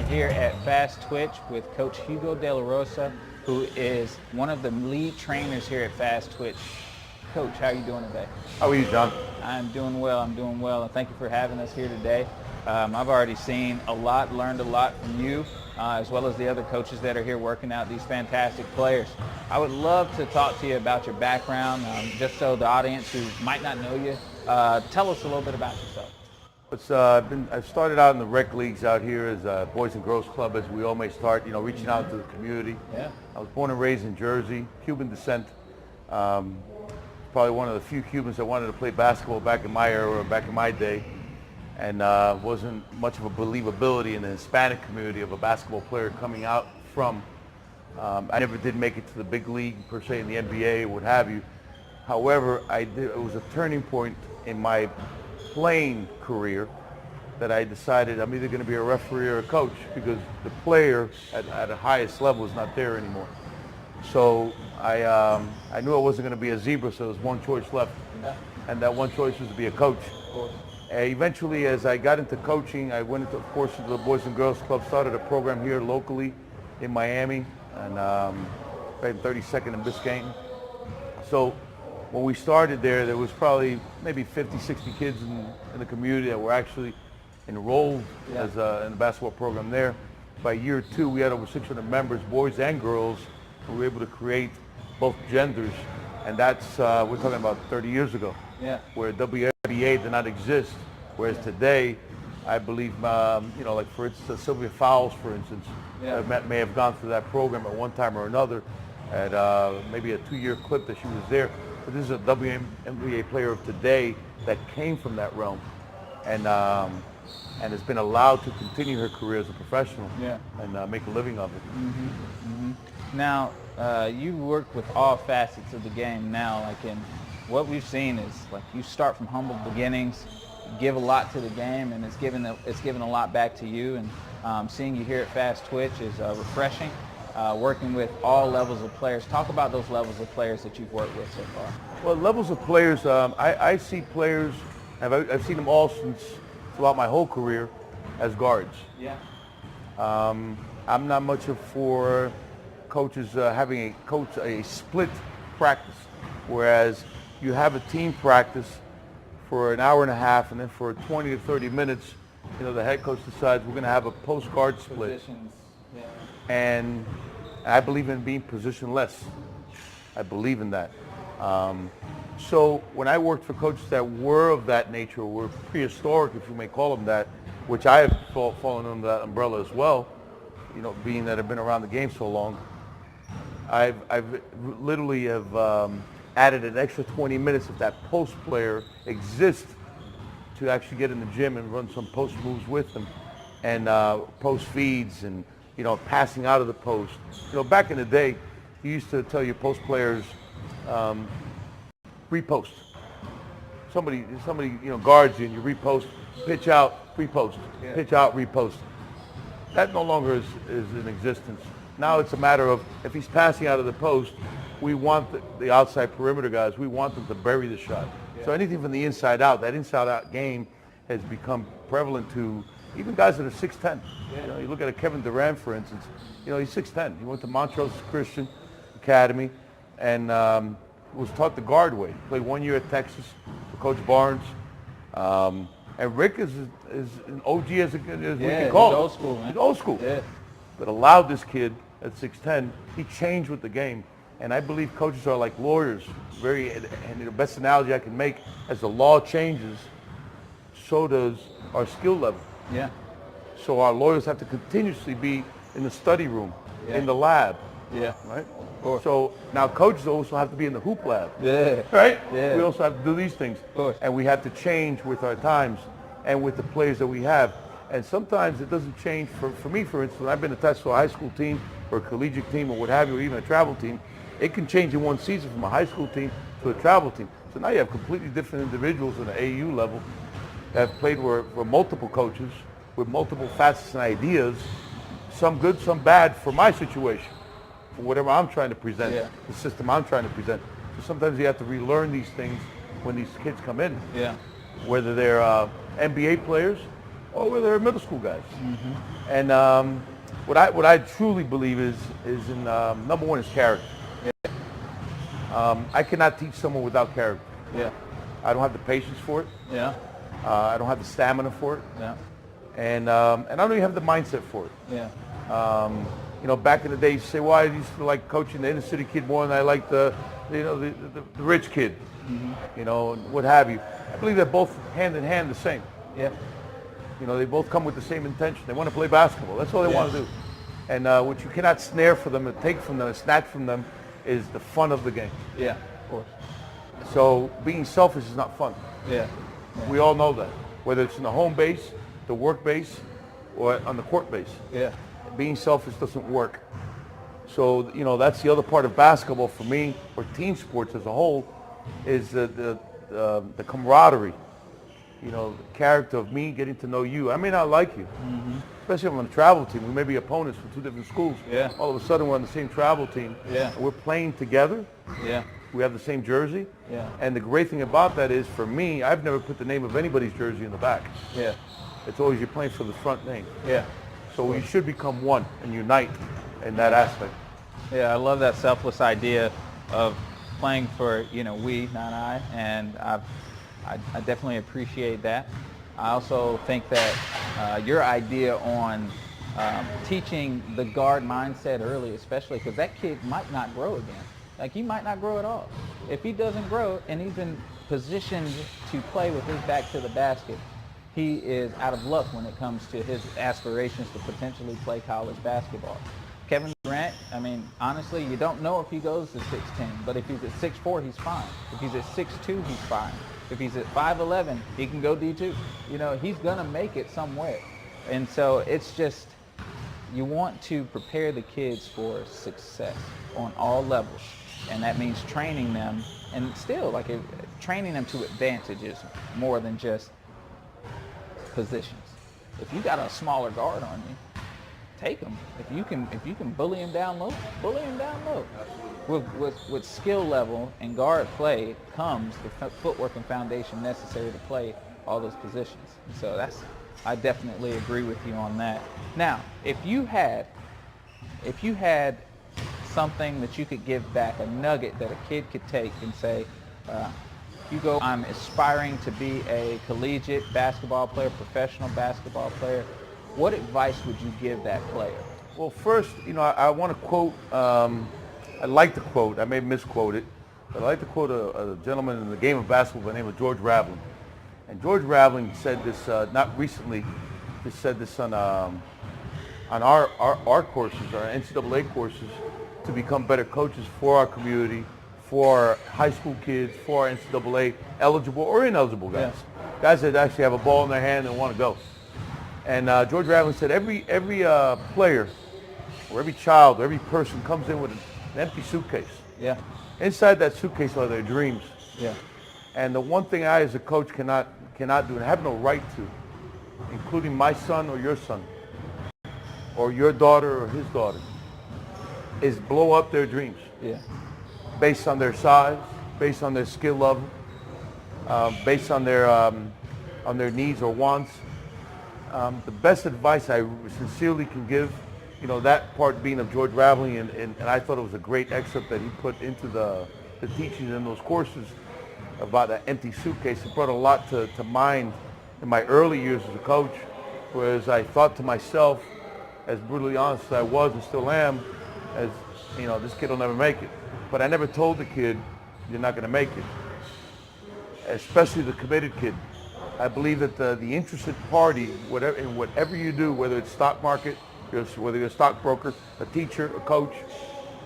here at Fast Twitch with Coach Hugo de la Rosa, who is one of the lead trainers here at Fast Twitch. Coach, how are you doing today? How are you, John? I'm doing well, and thank you for having us here today. I've already seen a lot, learned a lot from you, as well as the other coaches that are here working out these fantastic players. I would love to talk to you about your background, just so the audience who might not know you, tell us a little bit about yourself. I've started out in the rec leagues out here as a Boys and Girls Club, as we all may start, reaching out to the community. Yeah. I was born and raised in Jersey, Cuban descent. Probably one of the few Cubans that wanted to play basketball back in my era, back in my day, and wasn't much of a believability in the Hispanic community of a basketball player coming out from. I never did make it to the big league per se in the NBA or what have you. However, it was a turning point in my playing career that I decided I'm either going to be a referee or a coach, because the player at the highest level is not there anymore. So I knew I wasn't going to be a zebra, so there was one choice left, and that one choice was to be a coach. Eventually, as I got into coaching, I went into, of course, into the Boys and Girls Club, started a program here locally in Miami, and right in 32nd and Biscayne. So when we started there was probably maybe 50, 60 kids in the community that were actually enrolled as in the basketball program there. By year two, we had over 600 members, boys and girls. We were able to create both genders, and that's, we're talking about 30 years ago, where WNBA did not exist, whereas today, I believe, like for instance, Sylvia Fowles, for instance, may have gone through that program at one time or another, at maybe a 2-year clip that she was there. But this is a WNBA player of today that came from that realm, and has been allowed to continue her career as a professional and make a living of it. Mm-hmm. Mm-hmm. Now, you work with all facets of the game now. Like, in what we've seen is, like, you start from humble beginnings, give a lot to the game, and it's given a lot back to you. And seeing you here at Fast Twitch is refreshing. Working with all levels of players. Talk about those levels of players that you've worked with so far. Well, levels of players, I see players, I've seen them all throughout my whole career as guards. Yeah. I'm not much for coaches having a split practice, whereas you have a team practice for an hour and a half, and then for 20 to 30 minutes, the head coach decides we're going to have a post guard split. Positions. Yeah. And I believe in being positionless. I believe in that. So when I worked for coaches that were of that nature, were prehistoric, if you may call them that, which I have fallen under that umbrella as well, being that I've been around the game so long, I've literally have added an extra 20 minutes if that post player exists to actually get in the gym and run some post moves with them, and post feeds, and passing out of the post. Back in the day, you used to tell your post players, repost. Somebody guards you and you repost, pitch out, repost, pitch out, repost. That no longer is in existence. Now it's a matter of, if he's passing out of the post, we want the outside perimeter guys, we want them to bury the shot. So anything from the inside out, that inside out game has become prevalent to even guys that are 6'10". You look at a Kevin Durant, for instance. He's 6'10". He went to Montrose Christian Academy and was taught the guard way. Played 1 year at Texas for Coach Barnes. And Rick is an OG as we can call him. He's old school, man. He's old school. Yeah. But allowed this kid at 6'10". He changed with the game. And I believe coaches are like lawyers. And the best analogy I can make, as the law changes, so does our skill level. Yeah. So our lawyers have to continuously be in the study room, in the lab. Yeah. Right? So now coaches also have to be in the hoop lab. Yeah. Right? Yeah. We also have to do these things. Of course. And we have to change with our times and with the players that we have. And sometimes it doesn't change. For me, for instance, I've been attached to a high school team or a collegiate team or what have you, or even a travel team. It can change in one season from a high school team to a travel team. So now you have completely different individuals at the AU level that have played for multiple coaches with multiple facets and ideas, some good, some bad for my situation, for whatever I'm trying to present, the system I'm trying to present. So sometimes you have to relearn these things when these kids come in. Yeah. Whether they're NBA players or whether they're middle school guys. And what I truly believe is in number one is character. I cannot teach someone without character. Yeah. I don't have the patience for it. Yeah. I don't have the stamina for it. Yeah. And I don't even have the mindset for it. Yeah. You know, back in the day, you say, "Why I used to like coaching the inner city kid more than I like the rich kid," you know, what have you. I believe they're both hand in hand the same. Yeah. You know, they both come with the same intention. They want to play basketball. That's all they want to do. And what you cannot snare for them and take from them and snatch from them is the fun of the game. Yeah. Of course. So being selfish is not fun. Yeah. We all know that, whether it's in the home base, the work base, or on the court base. Yeah. Being selfish doesn't work. So, you know, that's the other part of basketball for me, or team sports as a whole, is the camaraderie. You know, the character of me getting to know you. I may not like you, especially if I'm on a travel team. We may be opponents from two different schools. Yeah. All of a sudden we're on the same travel team. Yeah. We're playing together. Yeah. We have the same jersey. Yeah. And the great thing about that is, for me, I've never put the name of anybody's jersey in the back. Yeah. It's always you're playing for the front name. Yeah. So we should become one and unite in that aspect. Yeah, I love that selfless idea of playing for, you know, we, not I, and I definitely appreciate that. I also think that your idea on teaching the guard mindset early, especially because that kid might not grow again. Like, he might not grow at all. If he doesn't grow and he's been positioned to play with his back to the basket, he is out of luck when it comes to his aspirations to potentially play college basketball. Kevin Durant, I mean, honestly, you don't know if he goes to 6'10", but if he's at 6'4", he's fine. If he's at 6'2", he's fine. If he's at 5'11", he can go D2. You know, he's going to make it somewhere. And so it's just, you want to prepare the kids for success on all levels. And that means training them, and still, like, training them to advantages more than just positions. If you got a smaller guard on you, take him. If you can bully him down low, bully him down low. With skill level and guard play comes the footwork and foundation necessary to play all those positions. So I definitely agree with you on that. Now, if you had something that you could give back, a nugget that a kid could take and say, Hugo, I'm aspiring to be a collegiate basketball player, professional basketball player. What advice would you give that player? Well, first, you know, I want to quote, I like to quote, I may misquote it, but I like to quote a gentleman in the game of basketball by the name of George Raveling. And George Raveling said this, not recently, just said this on our courses, our NCAA courses, to become better coaches for our community, for our high school kids, for our NCAA eligible or ineligible guys. Yeah. Guys that actually have a ball in their hand and want to go. And George Raveling said every player or every child or every person comes in with an empty suitcase. Yeah. Inside that suitcase are their dreams. Yeah. And the one thing I as a coach cannot do and have no right to, including my son or your son, or your daughter or his daughter, is blow up their dreams. Yeah. Based on their size, based on their skill level, based on their needs or wants. The best advice I sincerely can give, you know, that part being of George Raveling, and I thought it was a great excerpt that he put into the teachings in those courses about that empty suitcase. It brought a lot to mind in my early years as a coach, whereas I thought to myself, as brutally honest as I was and still am, as, you know, this kid will never make it. But I never told the kid, you're not going to make it, especially the committed kid. I believe that the interested party, whatever you do, whether it's stock market, whether you're a stockbroker, a teacher, a coach,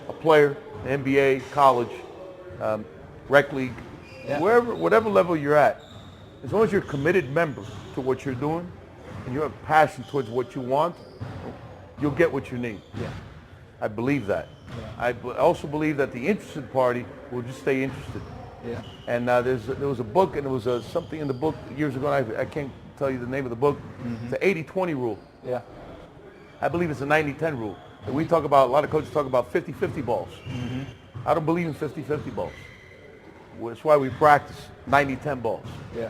a player, an NBA, college, rec league, whatever level you're at, as long as you're a committed member to what you're doing and you have passion towards what you want, you'll get what you need. Yeah. I believe that. Yeah. I also believe that the interested party will just stay interested. Yeah. And there was a book, and there was something in the book years ago, I can't tell you the name of the book. Mm-hmm. It's the 80-20 rule. Yeah. I believe it's a 90-10 rule. And we talk about, a lot of coaches talk about 50-50 balls. Mm-hmm. I don't believe in 50-50 balls. That's why we practice 90-10 balls. Yeah.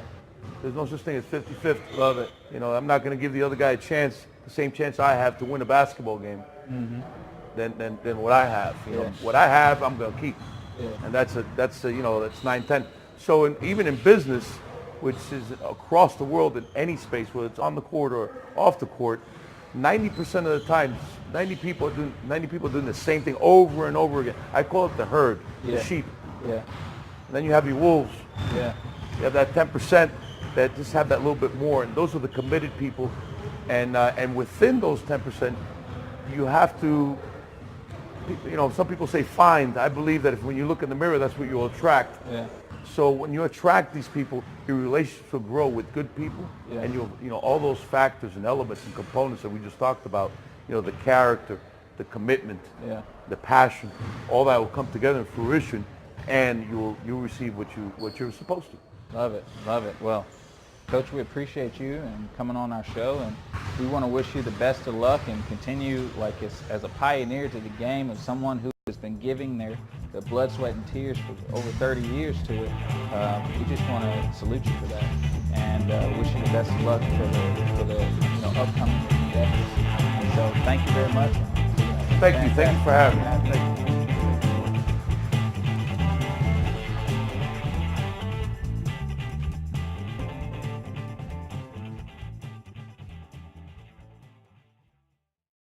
There's no such thing as 50-50. Love it. You know, I'm not going to give the other guy a chance, the same chance I have to win a basketball game, than what I have. You know, what I have, I'm going to keep, and that's 9-10. So even in business, which is across the world in any space, whether it's on the court or off the court, 90% of the time, 90 people are doing the same thing over and over again. I call it the herd, the sheep. Yeah. And then you have your wolves. Yeah. You have that 10% that just have that little bit more, and those are the committed people. And within those 10%, you have to, you know, some people say find. I believe that when you look in the mirror, that's what you'll attract. Yeah. So when you attract these people, your relationships will grow with good people, and all those factors and elements and components that we just talked about, you know, the character, the commitment, the passion, all that will come together in fruition, and you'll receive what you're supposed to. Love it, love it. Well, Coach, we appreciate you and coming on our show, and we want to wish you the best of luck and continue like as a pioneer to the game, as someone who has been giving their blood, sweat, and tears for over 30 years to it. We just want to salute you for that, and wish you the best of luck for the upcoming days. So thank you very much. Thank you for having me.